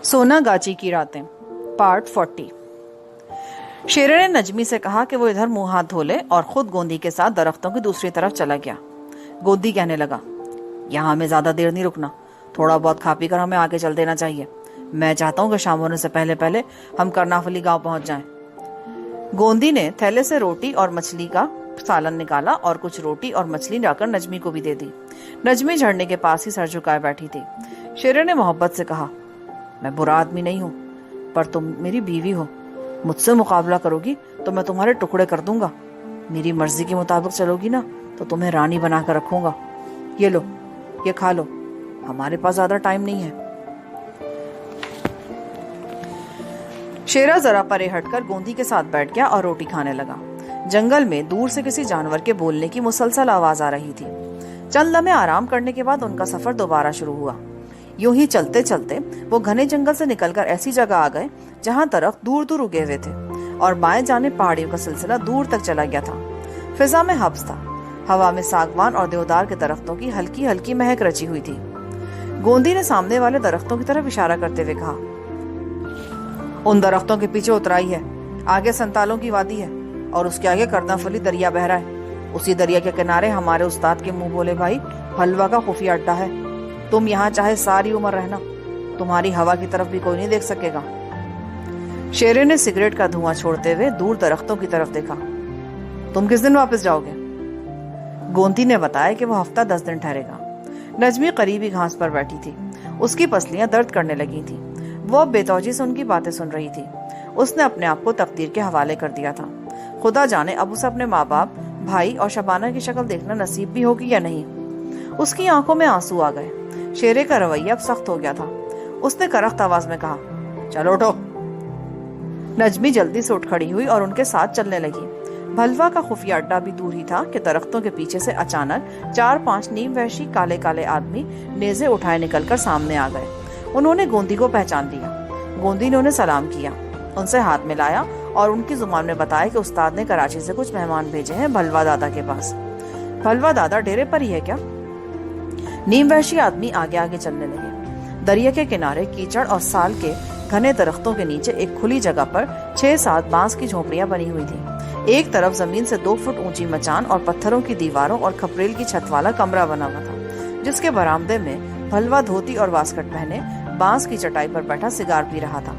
सोना गाची की रातें पार्ट 40। शेरे ने नजमी से कहा कि वो इधर मुंह हाथ धो ले और खुद गोंदी के साथ दरख्तों की दूसरी तरफ चला गया। गोंदी कहने लगा, यहाँ हमें ज्यादा देर नहीं रुकना, थोड़ा बहुत खा पी कर हमें आगे चल देना चाहिए। मैं चाहता हूँ कि शाम होने से पहले पहले हम करनाफली गांव पहुंच जाएं। गोंदी ने थैले से रोटी और मछली का सालन निकाला और कुछ रोटी और मछली लाकर नजमी को भी दे दी। नजमी झरने के पास ही सर झुकाए बैठी थी। शेरे ने मोहब्बत से कहा, मैं बुरा आदमी नहीं हूँ, पर तुम मेरी बीवी हो। मुझसे मुकाबला करोगी तो मैं तुम्हारे टुकड़े कर दूंगा। मेरी मर्जी के मुताबिक चलोगी ना तो तुम्हें रानी बनाकर रखूंगा। ये लो, ये खा लो, हमारे पास ज्यादा टाइम नहीं है। शेरा जरा परे हटकर गोंदी के साथ बैठ गया और रोटी खाने लगा। जंगल में दूर से किसी जानवर के बोलने की मुसलसल आवाज आ रही थी। चंद लम्हे आराम करने के बाद उनका सफर दोबारा शुरू हुआ। यूं ही चलते चलते वो घने जंगल से निकलकर ऐसी जगह आ गए जहां दरख्त दूर दूर उगे हुए थे और बाएं जाने पहाड़ियों का सिलसिला दूर तक चला गया था। फिजा में हब्स था। हवा में सागवान और देवदार के दरख्तों की हल्की हल्की महक रची हुई थी। गोंदी ने सामने वाले दरख्तों की तरफ इशारा करते हुए कहा, उन दरख्तों के पीछे उतराई है, आगे संतालों की वादी है और उसके आगे करनाफली दरिया बह रहा है। उसी दरिया के किनारे हमारे उस्ताद के मुंह बोले भाई हलवा का खुफिया अड्डा है। तुम यहाँ चाहे सारी उम्र रहना, तुम्हारी हवा की तरफ भी कोई नहीं देख सकेगा। शेरे ने सिगरेट का धुआं छोड़ते हुए दूर दरख्तों की तरफ देखा। तुम किस दिन वापस जाओगे? गोंदी ने बताया कि वो हफ्ता 10 दिन ठहरेगा। नजमी करीबी घास पर बैठी थी। उसकी पसलियां दर्द करने लगी थी। वो अब बेतौजी से उनकी बातें सुन रही थी। उसने अपने आप को तकदीर के हवाले कर दिया था। खुदा जाने अब उसे अपने माँ बाप, भाई और शबाना की शक्ल देखना नसीब भी होगी या नहीं। उसकी आंखों में आंसू आ गए। शेरे का रवैया अब सख्त हो गया था। उसने करख्त आवाज में कहा, चलो उठो। नजमी जल्दी से उठ खड़ी हुई और उनके साथ चलने लगी। भलवा का खुफिया अड्डा भी दूर ही था कि दरख्तों के पीछे से अचानक 4-5 नीम वहशी काले काले आदमी नेज़े उठाए निकलकर सामने आ गए। उन्होंने गोंदी को पहचान लिया। गोंदी ने उन्हें सलाम किया, उनसे हाथ मिलाया और उनकी जुबान में बताया कि उस्ताद ने कराची से कुछ मेहमान भेजे हैं भलवा दादा के पास। भलवा दादा डेरे पर ही है क्या? नीम वहशी आदमी आगे आगे चलने लगे। दरिया के किनारे कीचड़ और साल के घने दरख्तों के नीचे एक खुली जगह पर 6-7 बांस की झोपड़ियां बनी हुई थी। एक तरफ जमीन से 2 फुट ऊंची मचान और पत्थरों की दीवारों और खपरेल की छत वाला कमरा बना हुआ था, जिसके बरामदे में भलवा धोती और वास्कट पहने बांस की चटाई पर बैठा सिगार पी रहा था।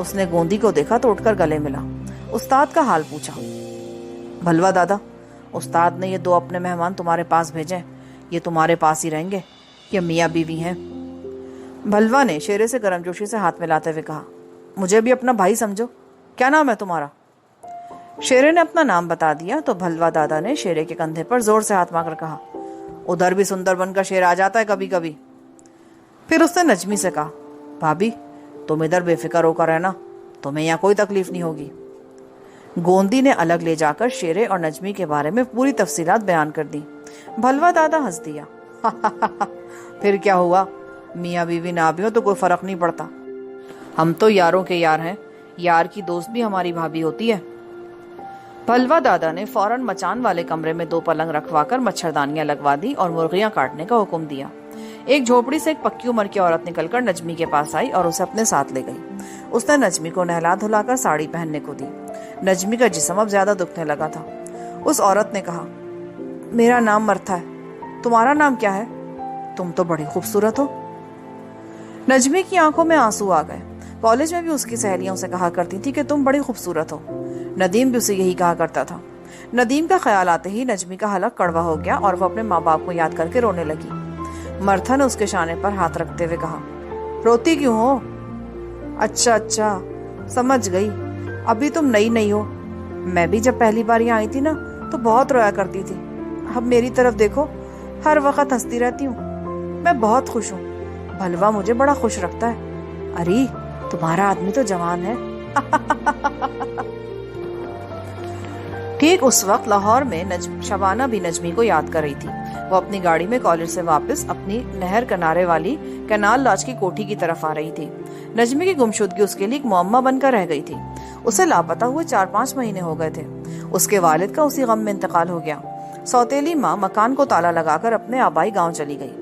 उसने गोंदी को देखा तो उठकर गले मिला। उस्ताद का हाल पूछा। भलवा दादा, उस्ताद ने ये 2 अपने मेहमान तुम्हारे पास भेजे, ये तुम्हारे पास ही रहेंगे, ये मियाँ बीवी हैं। भलवा ने शेरे से गर्मजोशी से हाथ मिलाते हुए कहा, मुझे भी अपना भाई समझो, क्या नाम है तुम्हारा? शेरे ने अपना नाम बता दिया तो भलवा दादा ने शेरे के कंधे पर जोर से हाथ मारकर कहा, उधर भी सुंदर बनकर शेर आ जाता है कभी कभी। फिर उसने नजमी से कहा, भाभी तुम इधर बेफिक्र होकर रहना, तुम्हें यहाँ कोई तकलीफ नहीं होगी। गोंदी ने अलग ले जाकर शेरे और नजमी के बारे में पूरी तफसीलात बयान कर दी। भलवा दादा हंस दिया, फिर क्या हुआ, मियाँ बीवी ना भी हो तो कोई फर्क नहीं पड़ता। हम तो यारों के यार हैं, यार की दोस्त भी हमारी भाभी होती है। भलवा दादा ने फौरन मचान वाले कमरे में 2 पलंग रखवाकर मच्छरदानियां लगवा दी और मुर्गियां काटने का हुक्म दिया। एक झोपड़ी से एक पक्की उम्र की औरत निकलकर नजमी के पास आई और उसे अपने साथ ले गई। उसने नजमी को नहला धुलाकर साड़ी पहनने को दी। नजमी का जिस्म अब ज्यादा दुखने लगा था। उस औरत ने कहा, मेरा नाम मर्था है, तुम्हारा नाम क्या है? तुम तो बड़ी खूबसूरत हो। नजमी की आंखों में आंसू आ गए। कॉलेज में भी उसकी सहेलियों से कहा करती थी कि तुम बड़ी खूबसूरत हो। नदीम भी उसे यही कहा करता था। नदीम का ख्याल आते ही नजमी का हलक कड़वा हो गया और वो अपने माँ बाप को याद करके रोने लगी। मर्था ने उसके शाने पर हाथ रखते हुए कहा, रोती क्यों हो? अच्छा अच्छा, समझ गई, अभी तुम नई नहीं हो। मैं भी जब पहली बार यहाँ आई थी ना तो बहुत रोया करती थी। अब मेरी तरफ देखो, हर वक्त हंसती रहती हूँ। मैं बहुत खुश हूँ। भलवा मुझे बड़ा खुश रखता है। अरे तुम्हारा आदमी तो जवान है। ठीक उस वक्त लाहौर में शबाना भी नजमी को याद कर रही थी। वो अपनी गाड़ी में कॉलेज से वापस अपनी नहर किनारे वाली कैनाल लॉज की कोठी की तरफ आ रही थी। नजमी की गुमशुदगी उसके लिए एक मुअम्मा बनकर रह गई थी। उसे लापता हुए 4-5 महीने हो गए थे। उसके वालिद का उसी गम में इंतकाल हो गया। सौतेली माँ मकान को ताला लगाकर अपने आबाई गांव चली गई।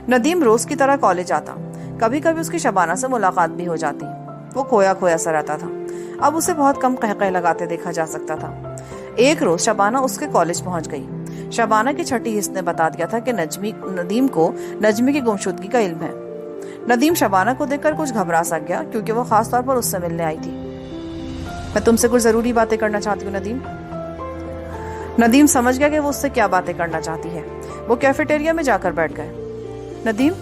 नदीम रोज की तरह कॉलेज आता। कभी कभी उसकी शबाना से मुलाकात भी हो जाती। वो खोया खोया सा रहता था। अब उसे बहुत कम कहकह लगाते देखा जा सकता था। एक रोज शबाना उसके कॉलेज पहुंच गई। शबाना की छठी हिस्स ने बता दिया था कि नदीम को नजमी की गुमशुदगी का इल्म है। नदीम शबाना को देखकर कुछ घबरा सा गया, क्योंकि वो खास तौर पर उससे मिलने आई थी। मैं तुमसे कुछ जरूरी बातें करना चाहती हूँ नदीम। नदीम समझ गया कि वो उससे क्या बातें करना चाहती है। वो कैफेटेरिया में जाकर बैठ गए। नदीम,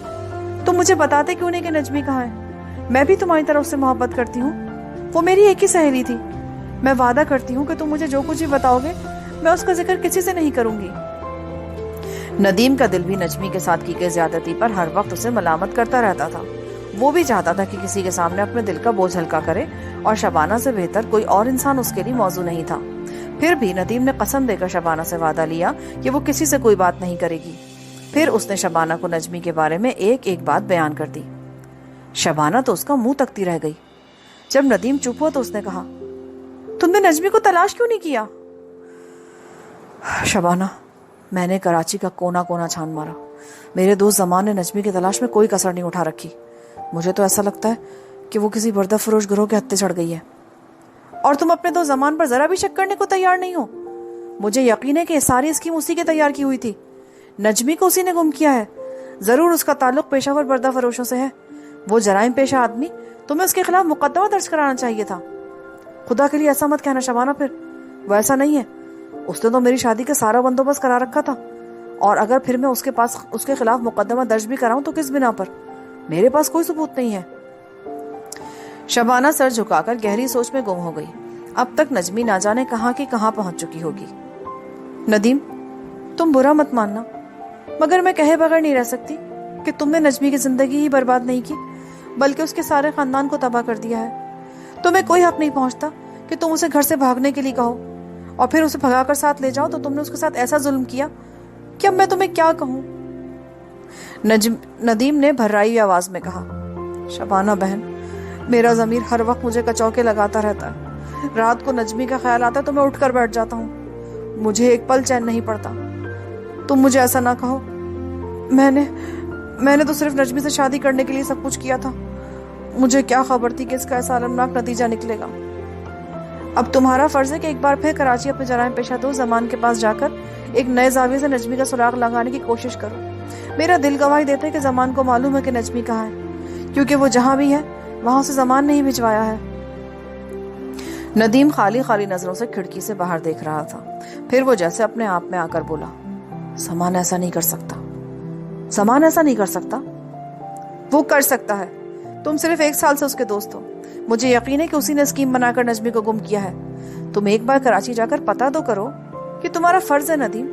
तुम मुझे बताते क्यों नहीं कि नजमी कहाँ है? मैं भी तुम्हारी तरह उससे मोहब्बत करती हूँ। वो मेरी एक ही सहेली थी। मैं वादा करती हूँ कि तुम मुझे जो कुछ भी बताओगे मैं उसका जिक्र किसी से नहीं करूंगी। नदीम का दिल भी नजमी के साथ की गई ज्यादती पर हर वक्त उसे मलामत करता रहता था। वो भी चाहता था कि किसी के सामने अपने दिल का बोझ हल्का करे, और शबाना से बेहतर कोई और इंसान उसके लिए मौजू नहीं था। फिर भी नदीम ने कसम देकर शबाना से वादा लिया कि वो किसी से कोई बात नहीं करेगी। फिर उसने शबाना को नजमी के बारे में एक एक बात बयान कर दी। शबाना तो उसका मुंह तकती रह गई। जब नदीम चुप हुआ तो उसने कहा, तुमने नजमी को तलाश क्यों नहीं किया? शबाना, मैंने कराची का कोना कोना छान मारा। मेरे दोस्त जमान ने नजमी की तलाश में कोई कसर नहीं उठा रखी। मुझे तो ऐसा लगता है कि वो किसी बर्दा फरोश गिरोह के हत्थे चढ़ गई है। और तुम अपने दोस्त जमान पर जरा भी शक करने को तैयार नहीं हो। मुझे यकीन है कि सारी स्कीम उसी के तैयार की हुई थी। नजमी को उसी ने गुम किया है। जरूर उसका ताल्लुक पेशावर बर्दा फरोशों से है। वो जराइम पेशा आदमी, तुम्हें उसके खिलाफ मुकदमा दर्ज कराना चाहिए था। खुदा के लिए ऐसा मत कहना शबाना, फिर वो ऐसा नहीं है। उसने तो मेरी शादी का सारा बंदोबस्त करा रखा था, और अगर फिर मैं उसके खिलाफ मुकदमा दर्ज भी कराऊं तो किस बिना पर? मेरे पास कोई सबूत नहीं है। शबाना सर झुकाकर गहरी सोच में गुम हो गई। अब तक नजमी ना जाने कहां की कहां पहुंच चुकी होगी। नदीम, तुम बुरा मत मानना, मगर मैं कहे बगैर नहीं रह सकती कि तुमने नजमी की जिंदगी ही बर्बाद नहीं की, बल्कि उसके सारे खानदान को तबाह कर दिया है। तुम्हें कोई हक नहीं पहुंचता कि तुम उसे घर से भागने के लिए कहो और फिर उसे भगाकर साथ ले जाओ। तो तुमने उसके साथ ऐसा जुल्म किया कि अब मैं तुम्हें क्या कहूं? नदीम ने भर्राई आवाज में कहा, शबाना बहन, मेरा ज़मीर हर वक्त मुझे कचौके लगाता रहता है। रात को नजमी का ख्याल आता है तो मैं उठकर बैठ जाता हूँ। मुझे एक पल चैन नहीं पड़ता। तुम मुझे ऐसा ना कहो। मैंने तो सिर्फ नजमी से शादी करने के लिए सब कुछ किया था। मुझे क्या खबर थी कि इसका ऐसा अलमनाक नतीजा निकलेगा। अब तुम्हारा फर्ज है कि एक बार फिर कराची अपने जराइम पेशा दोस्त जमान के पास जाकर एक नए जाविये से नजमी का सुराग लगाने की कोशिश करो। मेरा दिल गवाही देता है कि जमान को मालूम है कि नजमी कहाँ है, क्योंकि वो जहां भी है वहां से जमान नहीं भिजवाया है। नदीम खाली खाली नजरों से खिड़की से बाहर देख रहा था। फिर वो जैसे अपने आप में आकर बोला, जमान ऐसा नहीं कर सकता। जमान ऐसा नहीं कर सकता? वो कर सकता है। तुम सिर्फ 1 साल से उसके दोस्त हो। मुझे यकीन है कि उसी ने स्कीम बनाकर नजमी को गुम किया है। तुम एक बार कराची जाकर पता तो करो कि तुम्हारा फर्ज है नदीम।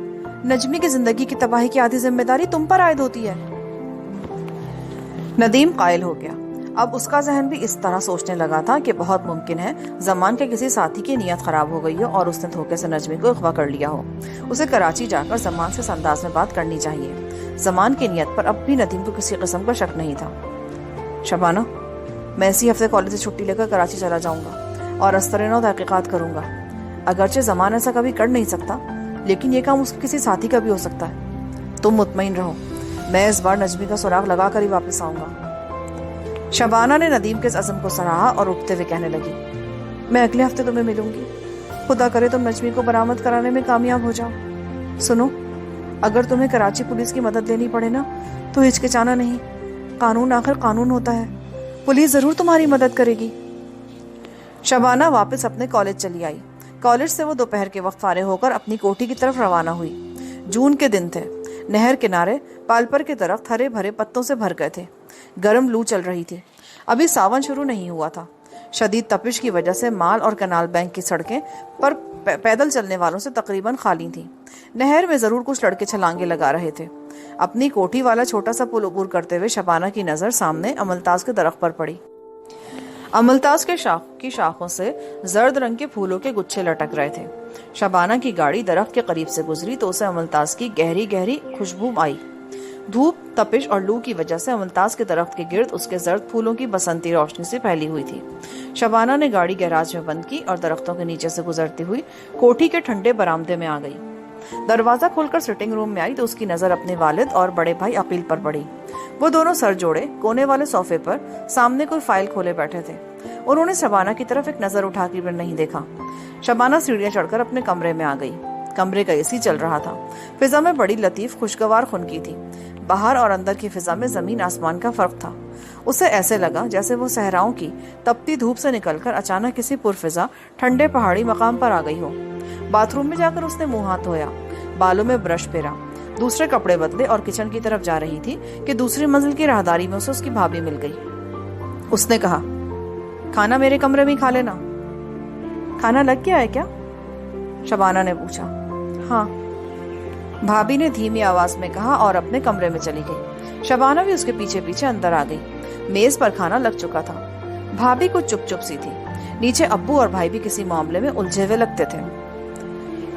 नजमी की जिंदगी की तबाही की आधी जिम्मेदारी तुम पर आयद होती है। नदीम कायल हो गया। अब उसका जहन भी इस तरह सोचने लगा था कि बहुत मुमकिन है जमान के किसी साथी की नीयत खराब हो गई हो और उसने धोखे से नजमी को अगवा कर लिया हो। उसे कराची जाकर जमान से इस अंदाज में बात करनी चाहिए। जमान की नीयत पर अब भी नदीम को किसी किस्म का शक नहीं था। शबाना, मैं इसी हफ्ते कॉलेज से छुट्टी लेकर कराची चला जाऊंगा और अस्तरेनो तहकीकात करूंगा। अगरचे जमान ऐसा कभी कर नहीं सकता, लेकिन ये काम उसके किसी साथी का भी हो सकता है। तुम मुतमईन रहो, मैं इस बार नजमी का सुराग लगा कर ही वापस आऊंगा। शबाना ने नदीम के इस अज़म को सराहा और उठते हुए कहने लगी, मैं अगले हफ्ते तुम्हें मिलूंगी। खुदा करे तुम नजमी को बरामद कराने में कामयाब हो जाओ। सुनो, अगर तुम्हें कराची पुलिस की मदद लेनी पड़े ना तो हिचकिचाना नहीं। कानून आखिर कानून होता है। पुलिस जरूर तुम्हारी मदद करेगी। शबाना वापस अपने कॉलेज चली आई। कॉलेज से वो दोपहर के वक्त फारिग होकर अपनी कोठी की तरफ रवाना हुई। जून के दिन थे। नहर किनारे पालपर के दरख्त हरे भरे पत्तों से भर गए थे। गर्म लू चल रही थी। अभी सावन शुरू नहीं हुआ था। शदीद तपिश की वजह से माल और कनाल बैंक की सड़कें पर पैदल चलने वालों से तकरीबन खाली थीं। नहर में जरूर कुछ लड़के छलांगे लगा रहे थे। अपनी कोठी वाला छोटा सा पुल अबूर करते हुए शबाना की नजर सामने अमलताज के दरख्त पर पड़ी। अमलताज के की शाखों से जर्द रंग के फूलों के गुच्छे लटक रहे थे। शबाना की गाड़ी दरख्त के करीब से गुजरी तो उसे अमलताज की गहरी गहरी खुशबू आई। धूप, तपिश और लू की वजह से अमलताज के दरख्त के गिर्द उसके जर्द फूलों की बसंती रोशनी से फैली हुई थी। शबाना ने गाड़ी गैराज में बंद की और दरख्तों के नीचे से गुजरती हुई कोठी के ठंडे बरामदे में आ गई। दरवाजा खोलकर सिटिंग रूम में आई तो उसकी नजर अपने वालिद और बड़े भाई अकील पर पड़ी। वो दोनों सर जोड़े कोने वाले सोफे पर सामने कोई फाइल खोले बैठे थे। उन्होंने शबाना की तरफ एक नजर उठा कर भी नहीं देखा। शबाना सीढ़ियां चढ़कर अपने कमरे में आ गई। कमरे का एसी चल रहा था। फिजा में बड़ी लतीफ खुशगवार खुनकी थी। बाहर और अंदर की फिजा में जमीन आसमान का फर्क था। उसे ऐसे लगा जैसे वो सहराओं की तपती धूप से निकलकर अचानक किसी पुरफिजा ठंडे पहाड़ी मकाम पर आ गई हो। बाथरूम में जाकर उसने मुंह हाथ धोया, बालों में ब्रश फेरा, दूसरे कपड़े बदले और किचन की तरफ जा रही थी कि दूसरी मंजिल की राहदारी में उसे उसकी भाभी मिल गई। उसने कहा, खाना मेरे कमरे में खा लेना। खाना लग गया है क्या? शबाना ने पूछा। हाँ, भाभी ने धीमी आवाज में कहा और अपने कमरे में चली गई। शबाना भी उसके पीछे पीछे अंदर आ गई। मेज पर खाना लग चुका था। भाभी कुछ चुप चुप सी थी। नीचे अब्बू और भाई भी किसी मामले में उलझे हुए लगते थे।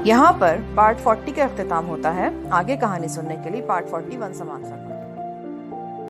यहाँ पर पार्ट 40 का इख्तिताम होता है। आगे कहानी सुनने के लिए पार्ट 41 समाप्त करना।